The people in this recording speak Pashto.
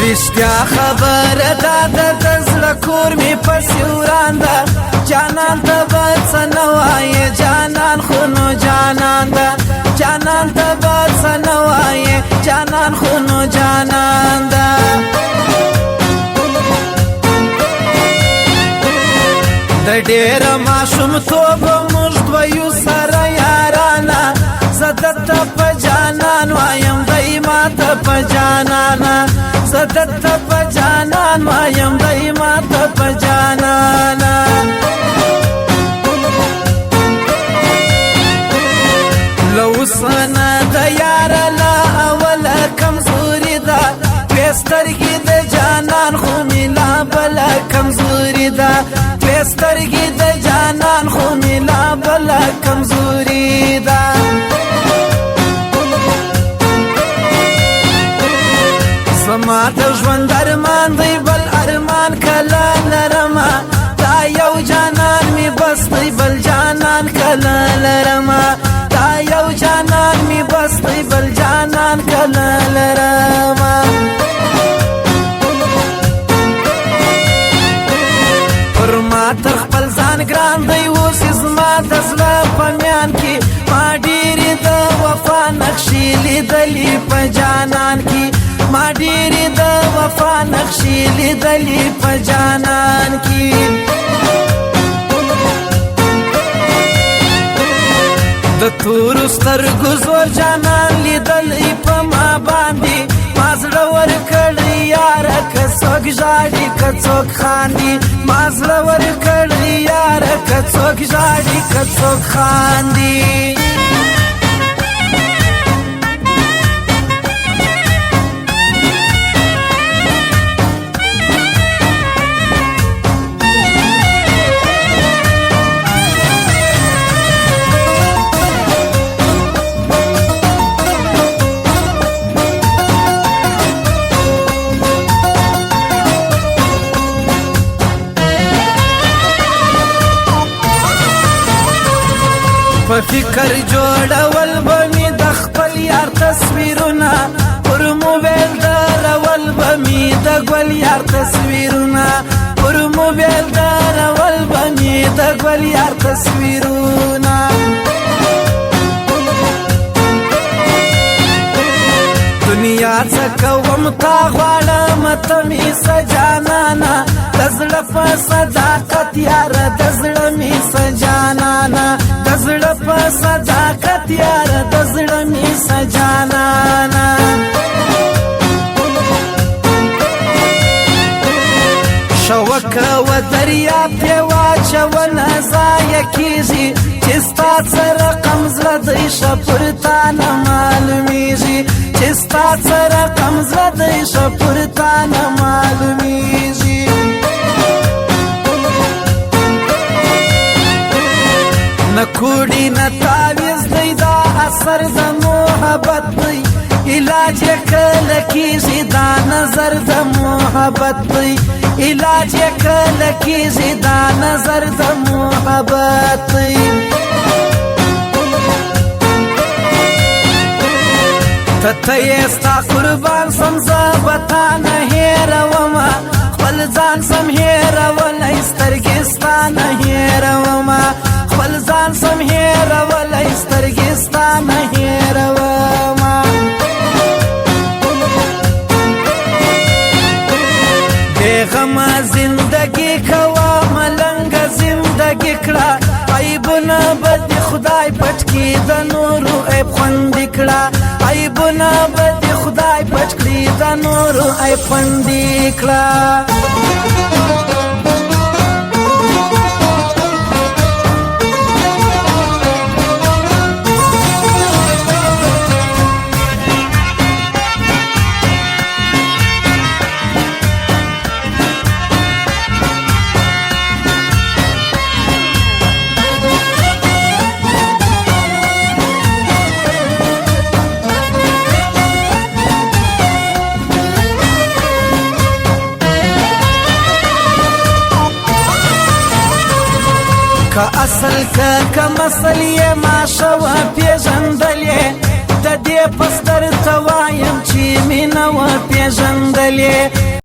رښتیا خبره دا ده د زړه کور مې پسې وران ده جانان ته به څه نه وایې جانان خو نو جانان ده جانان ته به څه نه وایې جانان خو نو جانان ده د ډېره ماشومتوبه موږ دویو سره یارانه زه درته په جانان وایم دی ماته په جانانه زه درته په جانان وایم دی ماته په جانانه له اوسه نه د یاره لا اوله کمزوري ده دوې سترګې د جانان خو مې لا بله کمزوري ده دوې سترګې د جانان خو مې لا بله کمزوري ده زما د ژوند ارمان دی بل ارمان کله لرمه دا یو جانان مې بس دی بل جانان کله لرمه دا یو جانان مې بس دی بل جانان کله لرمه پر ما تر خپل ځان ګران دی اوس زما د زړه په میان کې ما ډېرې د وفا نقشې لیدلې په جانان کې ما ډېرې د وفا نقشې لیدلې په جانان کې د تورو سترګو زور جانان لیدلی په ما باندې ما زړه ورکړی یاره که څوک ژاړي که څوک خاندي ما زړه ورکړی یاره که څوک ژاړي که څوک خاندي په فکر جوړول به مې د خپل یار تصویرونه پر موبایل درول به مې د ګل یار تصویرونه پر موبایل درول به مې د ګل یار تصویرونه دنیا څه کوم تا غواړم ته مې څه جانانه د زړه په صداقت یاره د زړه مې څه جانانه د زړه په صداقت یاره د زړه مې څه جانانه شوکه و دریاب کې واچونه ضایع کېږي چې ستا څه رقم زړه دی ښه پر تا نه معلومېږي چې ستا څه رقم زړه دی ښه پر تا نه معلومېږي نه کوډي نه تعویز دی دا اثر د محبت دی علاج یې کله کېږي دا نظر د محبت دی علاج یې کله کېږي دا نظر د محبت دی ته یې ستا قربان سم زه به تا نه هېرومه خپل ځان سم هېرولی سترګې ستا نه هېرومه خپل ځان سم هېرولی سترګې ستا نه هېرومه بېغمه زندګي کوه ملنګه زندګي کړه عیبونه به دې خدای پټ کړي د نورو عیب خوندي کړه عیبونه به دې خدای پټ کړي د نورو عیب خوندي کړه که اصل که کم اصل یې ما شوه پیژندلې د د دې پستر ته وایم چې مینه وپېژندلې